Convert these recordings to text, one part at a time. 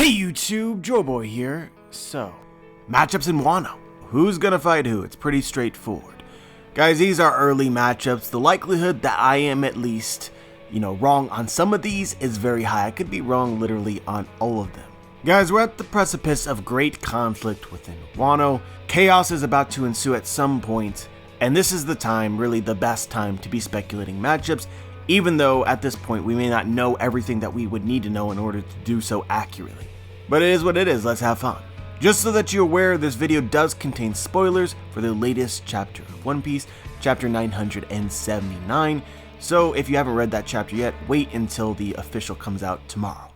Hey YouTube, Joeboy here. So, matchups in WANO. Who's gonna fight who? It's pretty straightforward. Guys, these are early matchups. The likelihood that I am at least, wrong on some of these is very high. I could be wrong literally on all of them. Guys, we're at the precipice of great conflict within WANO. Chaos is about to ensue at some point, and this is the time, really the best time, to be speculating matchups, even though at this point we may not know everything that we would need to know in order to do so accurately. But it is what it is, let's have fun. Just so that you're aware, this video does contain spoilers for the latest chapter of One Piece, chapter 979, so if you haven't read that chapter yet, wait until the official comes out tomorrow.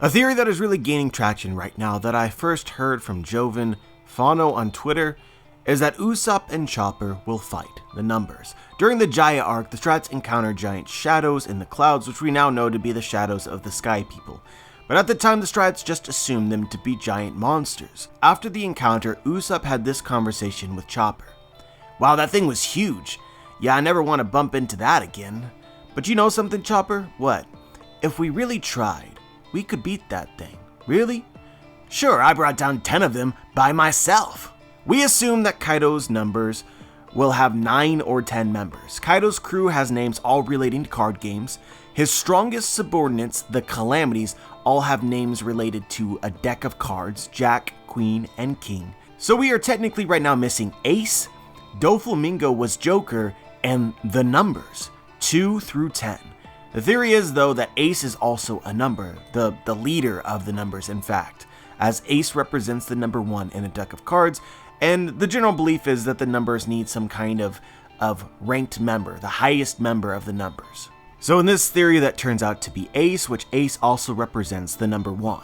A theory that is really gaining traction right now that I first heard from Joven Fano on Twitter is that Usopp and Chopper will fight the numbers. During the Jaya arc, the Strats encounter giant shadows in the clouds, which we now know to be the shadows of the Sky People. But at the time, the Strats just assumed them to be giant monsters. After the encounter, Usopp had this conversation with Chopper. Wow, that thing was huge. Yeah, I never want to bump into that again. But you know something, Chopper? What? If we really tried, we could beat that thing. Really? Sure, I brought down 10 of them by myself. We assume that Kaido's numbers will have 9 or 10 members. Kaido's crew has names all relating to card games. His strongest subordinates, the Calamities, all have names related to a deck of cards, Jack, Queen, and King. So we are technically right now missing Ace, Doflamingo was Joker, and the numbers, 2 through 10. The theory is, though, that Ace is also a number, the leader of the numbers, in fact, as Ace represents the number 1 in a deck of cards, and the general belief is that the numbers need some kind of ranked member, the highest member of the numbers. So in this theory, that turns out to be Ace, which Ace also represents the number 1.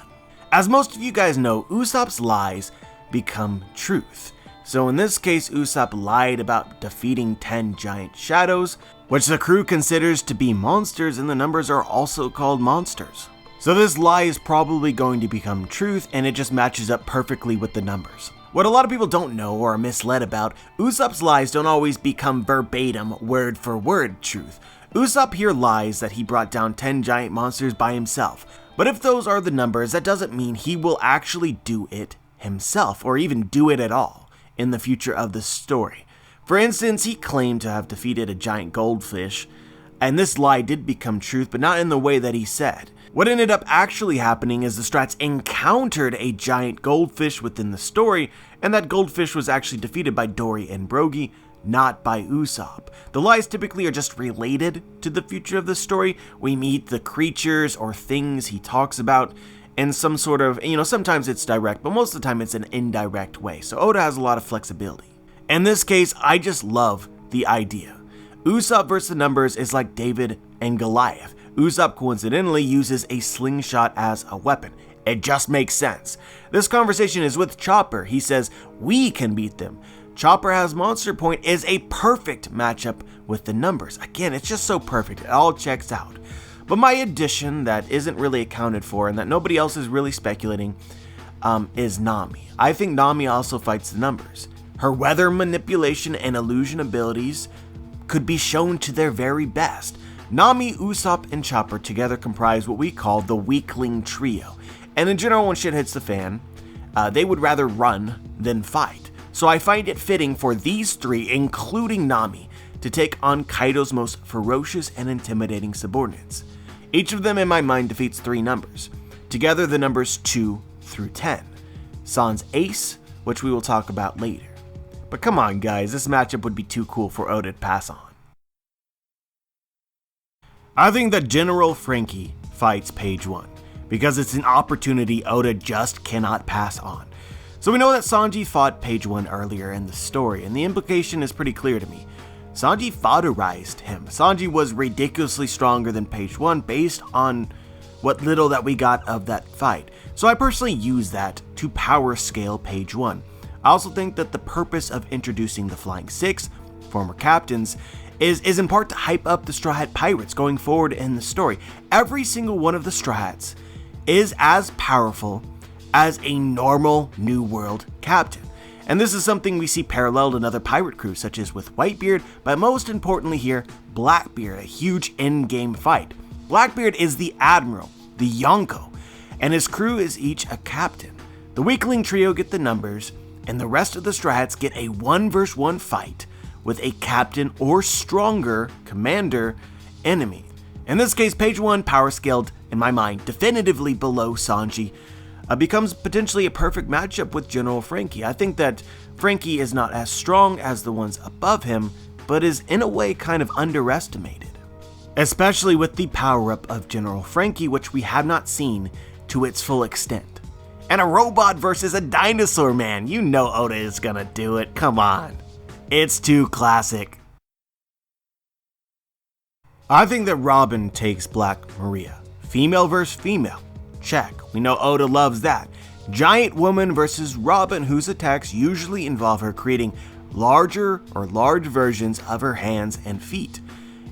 As most of you guys know, Usopp's lies become truth. So in this case, Usopp lied about defeating 10 giant shadows, which the crew considers to be monsters, and the numbers are also called monsters. So this lie is probably going to become truth, and it just matches up perfectly with the numbers. What a lot of people don't know or are misled about, Usopp's lies don't always become verbatim, word for word truth. Usopp here lies that he brought down 10 giant monsters by himself, but if those are the numbers, that doesn't mean he will actually do it himself, or even do it at all, in the future of the story. For instance, he claimed to have defeated a giant goldfish, and this lie did become truth, but not in the way that he said. What ended up actually happening is the Strats encountered a giant goldfish within the story, and that goldfish was actually defeated by Dory and Brogy, not by Usopp. The lies typically are just related to the future of the story. We meet the creatures or things he talks about in some sort of, sometimes it's direct, but most of the time it's an indirect way. So Oda has a lot of flexibility. In this case, I just love the idea. Usopp versus the numbers is like David and Goliath. Usopp coincidentally uses a slingshot as a weapon. It just makes sense. This conversation is with Chopper. He says, we can beat them. Chopper has Monster Point is a perfect matchup with the numbers. Again, it's just so perfect. It all checks out. But my addition that isn't really accounted for and that nobody else is really speculating is Nami. I think Nami also fights the numbers. Her weather manipulation and illusion abilities could be shown to their very best. Nami, Usopp, and Chopper together comprise what we call the weakling trio. And in general, when shit hits the fan, they would rather run than fight. So I find it fitting for these three, including Nami, to take on Kaido's most ferocious and intimidating subordinates. Each of them in my mind defeats 3 numbers. Together the numbers 2 through 10. Sans Ace, which we will talk about later. But come on guys, this matchup would be too cool for Oda to pass on. I think that General Frankie fights Page 1, because it's an opportunity Oda just cannot pass on. So we know that Sanji fought Page 1 earlier in the story, and the implication is pretty clear to me. Sanji fodderized him. Sanji was ridiculously stronger than Page 1 based on what little that we got of that fight. So I personally use that to power scale Page 1. I also think that the purpose of introducing the Flying Six, former captains, is in part to hype up the Straw Hat Pirates going forward in the story. Every single one of the Straw Hats is as powerful as a normal New World captain. And this is something we see paralleled in other pirate crews, such as with Whitebeard, but most importantly here, Blackbeard, a huge in-game fight. Blackbeard is the Admiral, the Yonko. and his crew is each a captain. The weakling trio get the numbers, and the rest of the strats get a 1v1 fight with a captain or stronger commander enemy. In this case, page 1, power scaled, in my mind, definitively below Sanji, becomes potentially a perfect matchup with General Frankie. I think that Frankie is not as strong as the ones above him, but is in a way kind of underestimated. Especially with the power-up of General Frankie, which we have not seen to its full extent. And a robot versus a dinosaur, man. You know Oda is gonna do it, come on. It's too classic. I think that Robin takes Black Maria. Female versus female. Check. We know Oda loves that. Giant woman versus Robin, whose attacks usually involve her creating larger or large versions of her hands and feet.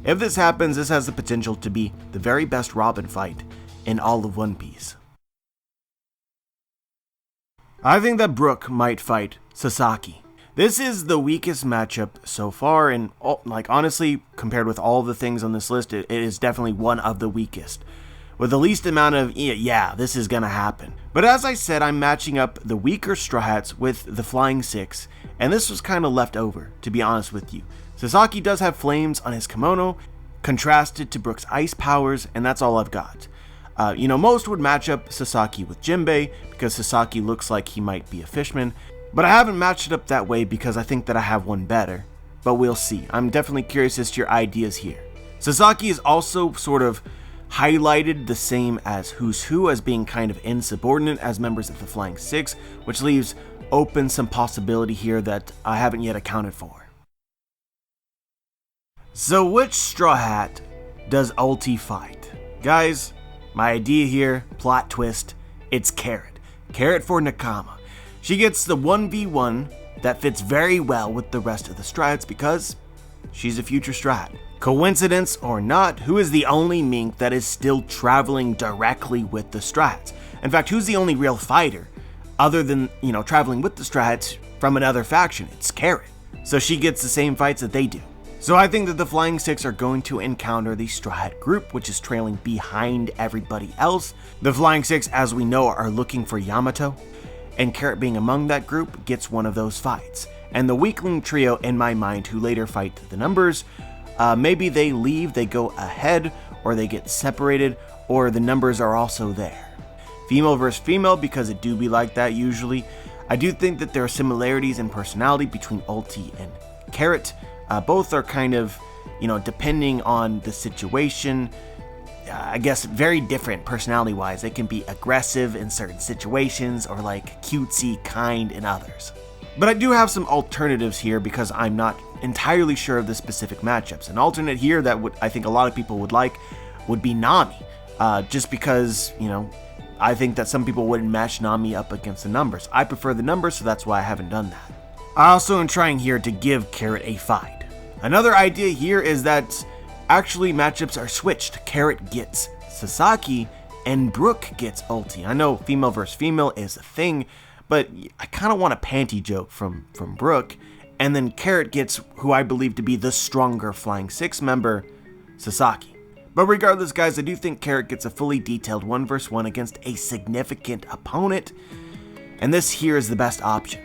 If this happens, this has the potential to be the very best Robin fight in all of One Piece. I think that Brook might fight Sasaki. This is the weakest matchup so far, and honestly, compared with all the things on this list, it is definitely one of the weakest. With the least amount of, yeah, this is gonna happen. But as I said, I'm matching up the weaker Straw Hats with the Flying Six, and this was kind of left over, to be honest with you. Sasaki does have flames on his kimono, contrasted to Brook's ice powers, and that's all I've got. Most would match up Sasaki with Jinbei, because Sasaki looks like he might be a fishman, but I haven't matched it up that way because I think that I have one better. But we'll see. I'm definitely curious as to your ideas here. Sasaki is also sort of highlighted the same as Who's Who, as being kind of insubordinate as members of the Flying Six, which leaves open some possibility here that I haven't yet accounted for. So which Straw Hat does Ulti fight? Guys, my idea here, plot twist, it's Carrot. Carrot for Nakama. She gets the 1v1 that fits very well with the rest of the strats because she's a future strat. Coincidence or not, who is the only mink that is still traveling directly with the strats? In fact, who's the only real fighter other than, traveling with the strats from another faction? It's Carrot. So she gets the same fights that they do. So I think that the Flying Six are going to encounter the Straw Hat group, which is trailing behind everybody else. The Flying Six, as we know, are looking for Yamato, and Carrot being among that group gets one of those fights. And the weakling trio, in my mind, who later fight the numbers, maybe they leave, they go ahead, or they get separated, or the numbers are also there. Female versus female, because it do be like that usually. I do think that there are similarities in personality between Ulti and Carrot. Both are kind of, depending on the situation, I guess very different personality-wise. They can be aggressive in certain situations or like cutesy kind in others. But I do have some alternatives here because I'm not entirely sure of the specific matchups. An alternate here that I think a lot of people would like would be Nami. Just because, I think that some people wouldn't match Nami up against the numbers. I prefer the numbers, so that's why I haven't done that. I also am trying here to give Carrot a fight. Another idea here is that actually matchups are switched. Carrot gets Sasaki and Brook gets Ulti. I know female versus female is a thing, but I kind of want a panty joke from Brook, and then Carrot gets who I believe to be the stronger Flying Six member, Sasaki. But regardless, guys, I do think Carrot gets a fully detailed 1v1 against a significant opponent, and this here is the best option.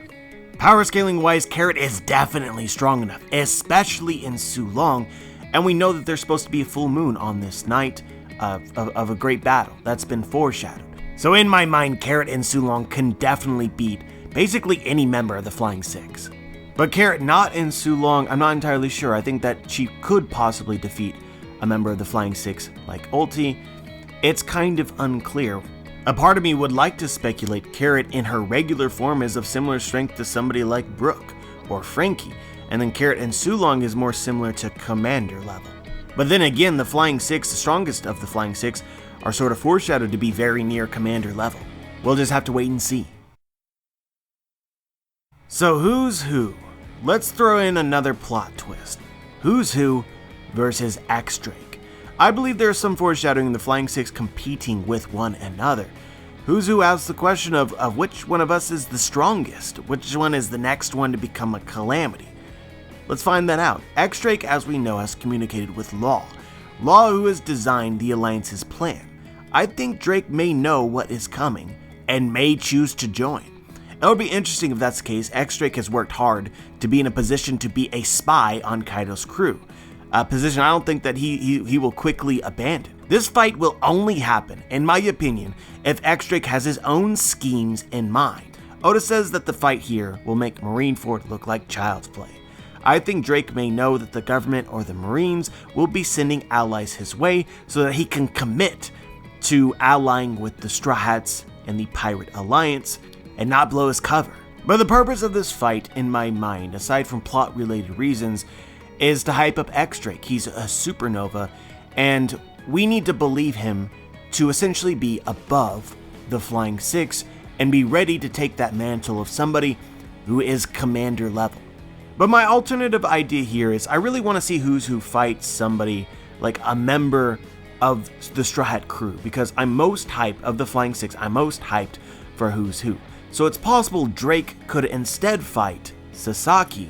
Power scaling wise, Carrot is definitely strong enough, especially in Sulong, and we know that there's supposed to be a full moon on this night of a great battle that's been foreshadowed. So in my mind, Carrot and Sulong can definitely beat basically any member of the Flying Six. But Carrot not in Sulong, I'm not entirely sure. I think that she could possibly defeat a member of the Flying Six like Ulti. It's kind of unclear. A part of me would like to speculate Carrot in her regular form is of similar strength to somebody like Brook or Frankie, and then Carrot and Sulong is more similar to commander level. But then again, the Flying Six, the strongest of the Flying Six, are sort of foreshadowed to be very near commander level. We'll just have to wait and see. So who's who? Let's throw in another plot twist. Who's who versus X-Drake. I believe there is some foreshadowing in the Flying Six competing with one another. Who's who asks the question of which one of us is the strongest? Which one is the next one to become a calamity? Let's find that out. X-Drake, as we know, has communicated with Law. Law, who has designed the Alliance's plan. I think Drake may know what is coming and may choose to join. It would be interesting if that's the case. X-Drake has worked hard to be in a position to be a spy on Kaido's crew, a position I don't think that he will quickly abandon. This fight will only happen, in my opinion, if X-Drake has his own schemes in mind. Oda says that the fight here will make Marineford look like child's play. I think Drake may know that the government or the Marines will be sending allies his way so that he can commit to allying with the Straw Hats and the Pirate Alliance and not blow his cover. But the purpose of this fight, in my mind, aside from plot-related reasons, is to hype up X-Drake. He's a supernova, and we need to believe him to essentially be above the Flying Six and be ready to take that mantle of somebody who is commander level. But my alternative idea here is I really want to see who's who fights somebody like a member of the Straw Hat crew, because I'm most hyped of the Flying Six. I'm most hyped for who's who. So it's possible Drake could instead fight Sasaki,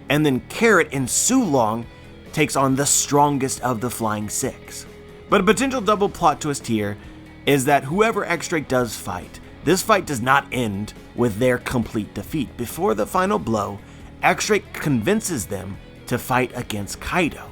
and then Carrot and Sulong takes on the strongest of the Flying Six. But a potential double plot twist here is that whoever X-Drake does fight, this fight does not end with their complete defeat. Before the final blow, X-Drake convinces them to fight against Kaido.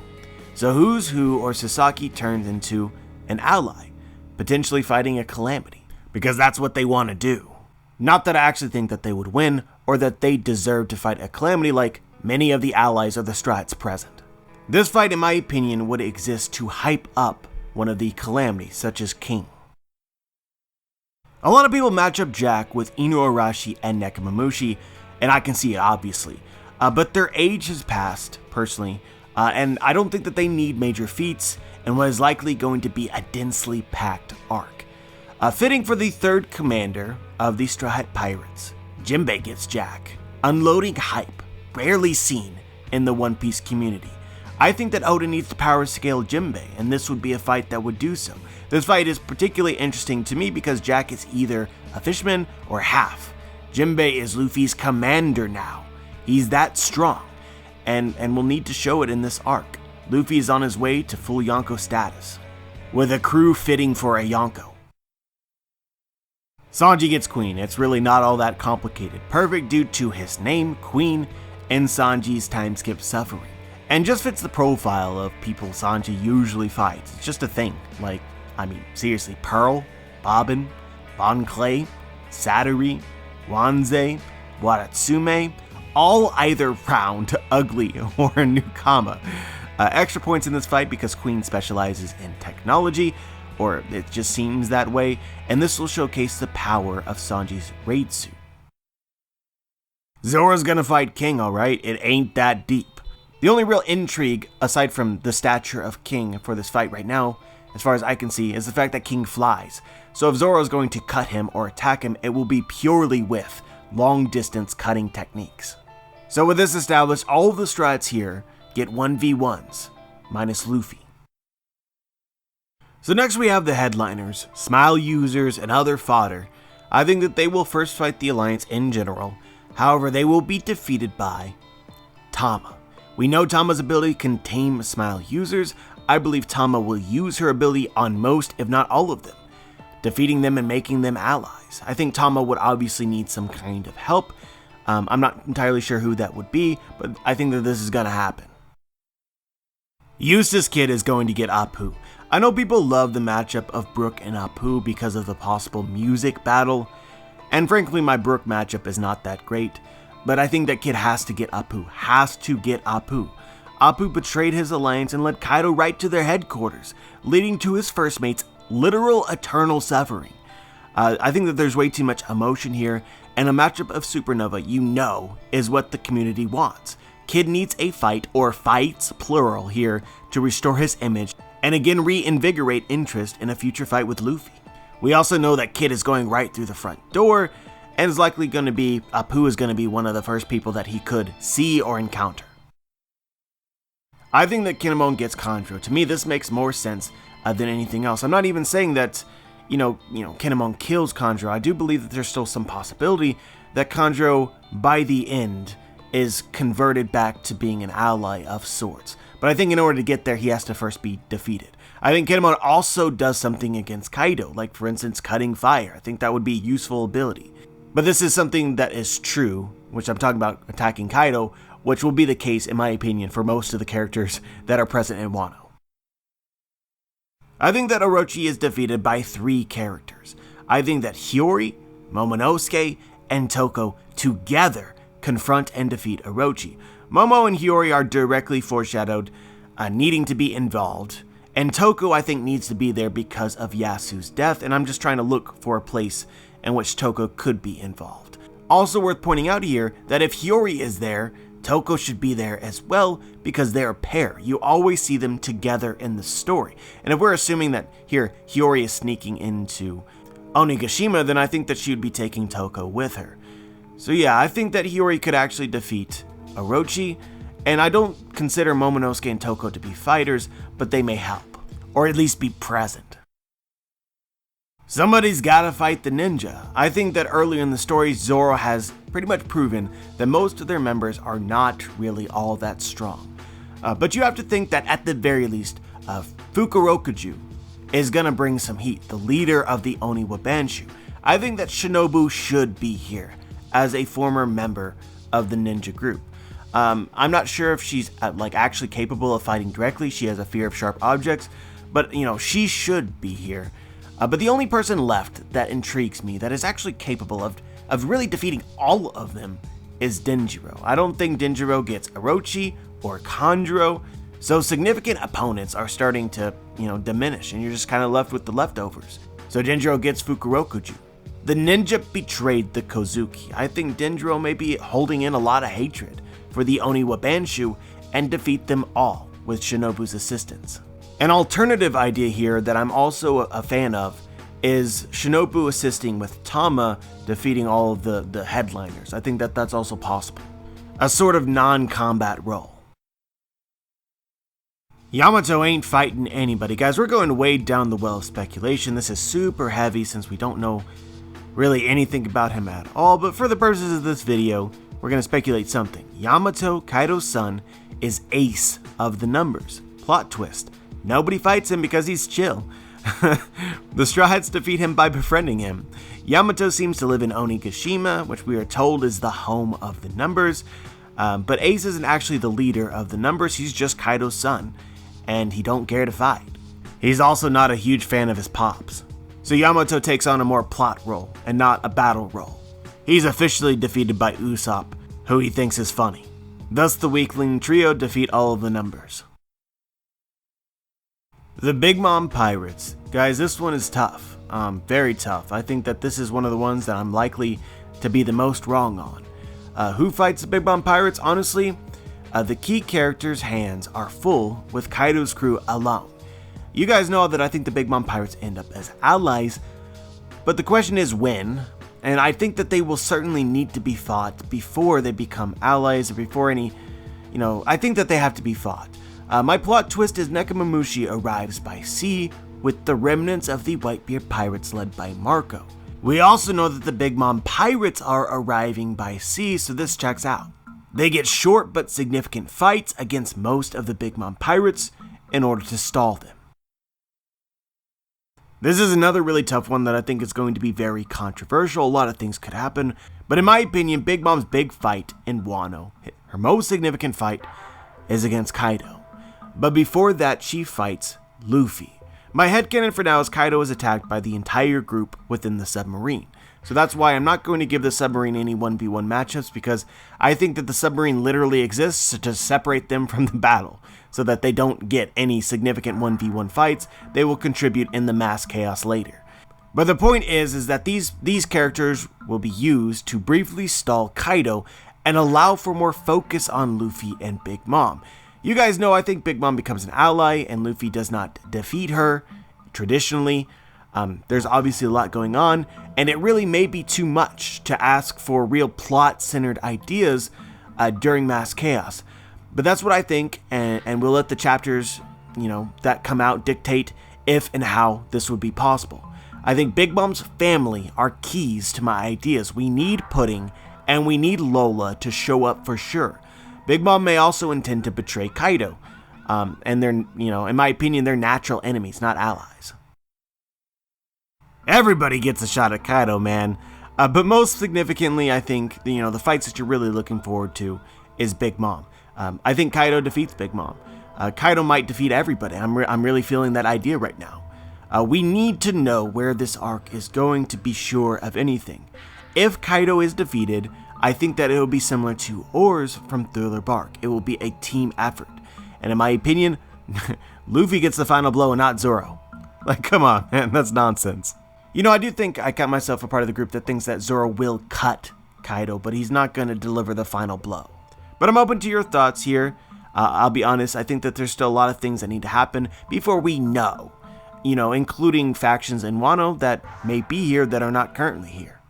So who's who or Sasaki turns into an ally, potentially fighting a calamity, because that's what they want to do. Not that I actually think that they would win, or that they deserve to fight a calamity like many of the allies of the Straw Hats present. This fight, in my opinion, would exist to hype up one of the calamities, such as King. A lot of people match up Jack with Inuarashi and Nekomamushi, and I can see it obviously. But their age has passed, personally, and I don't think that they need major feats in what is likely going to be a densely packed arc. Fitting for the third commander of the Straw Hat Pirates, Jinbei gets Jack. Unloading hype, rarely seen in the One Piece community. I think that Oda needs to power scale Jinbei, and this would be a fight that would do so. This fight is particularly interesting to me because Jack is either a fisherman or half. Jinbei is Luffy's commander now. He's that strong, and will need to show it in this arc. Luffy is on his way to full Yonko status, with a crew fitting for a Yonko. Sanji gets Queen. It's really not all that complicated. Perfect due to his name, Queen, and Sanji's time-skip suffering. And just fits the profile of people Sanji usually fights. It's just a thing. Like, I mean, seriously, Pearl, Bobbin, Bon Clay, Satori, Wanze, Waratsume, all either round, ugly, or a newcomer. Extra points in this fight because Queen specializes in technology, or it just seems that way, and this will showcase the power of Sanji's raid suit. Zorro's gonna fight King, alright? It ain't that deep. The only real intrigue, aside from the stature of King for this fight right now, as far as I can see, is the fact that King flies. So if Zorro's going to cut him or attack him, it will be purely with long-distance cutting techniques. So with this established, all of the Straw Hats here get 1v1s, minus Luffy. So next we have the headliners, Smile users, and other fodder. I think that they will first fight the Alliance in general, however they will be defeated by Tama. We know Tama's ability can tame Smile users. I believe Tama will use her ability on most, if not all of them, defeating them and making them allies. I think Tama would obviously need some kind of help. I'm not entirely sure who that would be, but I think that this is gonna happen. Eustace Kid is going to get Appu. I know people love the matchup of Brook and Appu because of the possible music battle, and frankly my Brook matchup is not that great, but I think that Kid has to get Appu, Appu betrayed his alliance and led Kaido right to their headquarters, leading to his first mate's literal eternal suffering. I think that there's way too much emotion here, and a matchup of Supernova, you know, is what the community wants. Kid needs a fight, or fights, plural here, to restore his image, and again reinvigorate interest in a future fight with Luffy. We also know that Kid is going right through the front door, and is likely going to be, Appu is going to be one of the first people that he could see or encounter. I think that Kinnaman gets Kanjuro. To me, this makes more sense than anything else. I'm not even saying that, Kinnaman kills Kanjuro. I do believe that there's still some possibility that Kanjuro, by the end, is converted back to being an ally of sorts. But I think in order to get there, he has to first be defeated. I think Kinnaman also does something against Kaido, like for instance cutting fire. I think that would be a useful ability. But this is something that is true, which I'm talking about attacking Kaido, which will be the case in my opinion for most of the characters that are present in Wano. I think that Orochi is defeated by 3 characters. I think that Hiyori, Momonosuke, and Toko together confront and defeat Orochi. Momo and Hiyori are directly foreshadowed needing to be involved, and Toko I think needs to be there because of Yasu's death, and I'm just trying to look for a place in which Toko could be involved. Also worth pointing out here that if Hiyori is there, Toko should be there as well because they're a pair. You always see them together in the story. And if we're assuming that here Hiyori is sneaking into Onigashima, then I think that she would be taking Toko with her. So yeah, I think that Hiyori could actually defeat Orochi, and I don't consider Momonosuke and Toko to be fighters, but they may help, or at least be present. Somebody's gotta fight the ninja. I think that earlier in the story, Zorro has pretty much proven that most of their members are not really all that strong. But you have to think that at the very least, Fukurokuju is gonna bring some heat, the leader of the Oniwa Banshu. I think that Shinobu should be here as a former member of the ninja group. I'm not sure if she's actually capable of fighting directly. She has a fear of sharp objects, but she should be here. But the only person left that intrigues me that is actually capable of really defeating all of them is Denjiro. I don't think Denjiro gets Orochi or Kanjuro, so significant opponents are starting to, diminish, and you're just kind of left with the leftovers. So Denjiro gets Fukurokuju. The ninja betrayed the Kozuki. I think Denjiro may be holding in a lot of hatred for the Oniwa Banshu and defeat them all with Shinobu's assistance. An alternative idea here that I'm also a fan of is Shinobu assisting with Tama defeating all of the headliners. I think that that's also possible. A sort of non-combat role. Yamato ain't fighting anybody. Guys, we're going way down the well of speculation. This is super heavy since we don't know really anything about him at all, but for the purposes of this video, we're going to speculate something. Yamato, Kaido's son, is ace of the numbers. Plot twist. Nobody fights him because he's chill. The Straw Hats defeat him by befriending him. Yamato seems to live in Onigashima, which we are told is the home of the numbers, but Ace isn't actually the leader of the numbers, he's just Kaido's son, and he don't care to fight. He's also not a huge fan of his pops. So Yamato takes on a more plot role, and not a battle role. He's officially defeated by Usopp, who he thinks is funny. Thus the weakling trio defeat all of the numbers. The Big Mom Pirates. Guys, this one is tough. Very tough. I think that this is one of the ones that I'm likely to be the most wrong on. Who fights the Big Mom Pirates? Honestly, the key characters' hands are full with Kaido's crew alone. You guys know that I think the Big Mom Pirates end up as allies, but the question is when, and I think that they will certainly need to be fought before they become allies, or before any, I think that they have to be fought. My plot twist is Nekomamushi arrives by sea with the remnants of the Whitebeard pirates led by Marco. We also know that the Big Mom Pirates are arriving by sea, so this checks out. They get short but significant fights against most of the Big Mom Pirates in order to stall them. This is another really tough one that I think is going to be very controversial. A lot of things could happen, but in my opinion, Big Mom's big fight in Wano, her most significant fight, is against Kaido. But before that, she fights Luffy. My headcanon for now is Kaido is attacked by the entire group within the submarine. So that's why I'm not going to give the submarine any 1v1 matchups, because I think that the submarine literally exists to separate them from the battle, so that they don't get any significant 1v1 fights. They will contribute in the mass chaos later. But the point is that these characters will be used to briefly stall Kaido and allow for more focus on Luffy and Big Mom. You guys know I think Big Mom becomes an ally and Luffy does not defeat her traditionally. There's obviously a lot going on, and it really may be too much to ask for real plot-centered ideas during mass chaos. But that's what I think, and we'll let the chapters, that come out dictate if and how this would be possible. I think Big Mom's family are keys to my ideas. We need Pudding, and we need Lola to show up for sure. Big Mom may also intend to betray Kaido. And they're, in my opinion, they're natural enemies, not allies. Everybody gets a shot at Kaido, man. But most significantly, I think, the fights that you're really looking forward to is Big Mom. I think Kaido defeats Big Mom. Kaido might defeat everybody. I'm really feeling that idea right now. We need to know where this arc is going to be sure of anything. If Kaido is defeated, I think that it will be similar to Oars from Thriller Bark. It will be a team effort. And in my opinion, Luffy gets the final blow and not Zorro. Like, come on, man, that's nonsense. I do think I count myself a part of the group that thinks that Zorro will cut Kaido, but he's not going to deliver the final blow. But I'm open to your thoughts here. I'll be honest, I think that there's still a lot of things that need to happen before we know, including factions in Wano that may be here that are not currently here.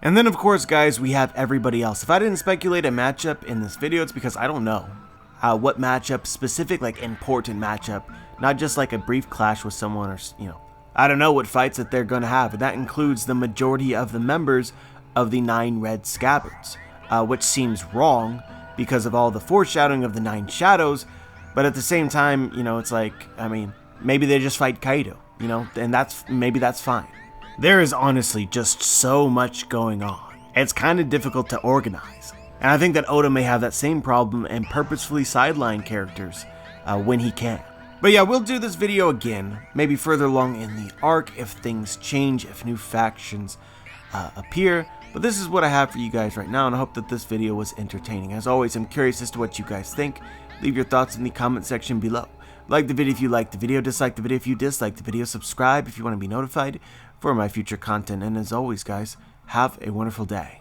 And then, of course, guys, we have everybody else. If I didn't speculate a matchup in this video, it's because I don't know what matchup, specific, like important matchup, not just like a brief clash with someone or, I don't know what fights that they're going to have. And that includes the majority of the members of the 9 Red Scabbards, which seems wrong because of all the foreshadowing of the 9 Shadows. But at the same time, it's like, maybe they just fight Kaido, and maybe that's fine. There is honestly just so much going on. It's kind of difficult to organize. And I think that Oda may have that same problem and purposefully sideline characters when he can. But yeah, we'll do this video again, maybe further along in the arc if things change, if new factions appear. But this is what I have for you guys right now, and I hope that this video was entertaining. As always, I'm curious as to what you guys think. Leave your thoughts in the comment section below. Like the video if you liked the video, dislike the video if you disliked the video, subscribe if you want to be notified for my future content, and as always guys, have a wonderful day.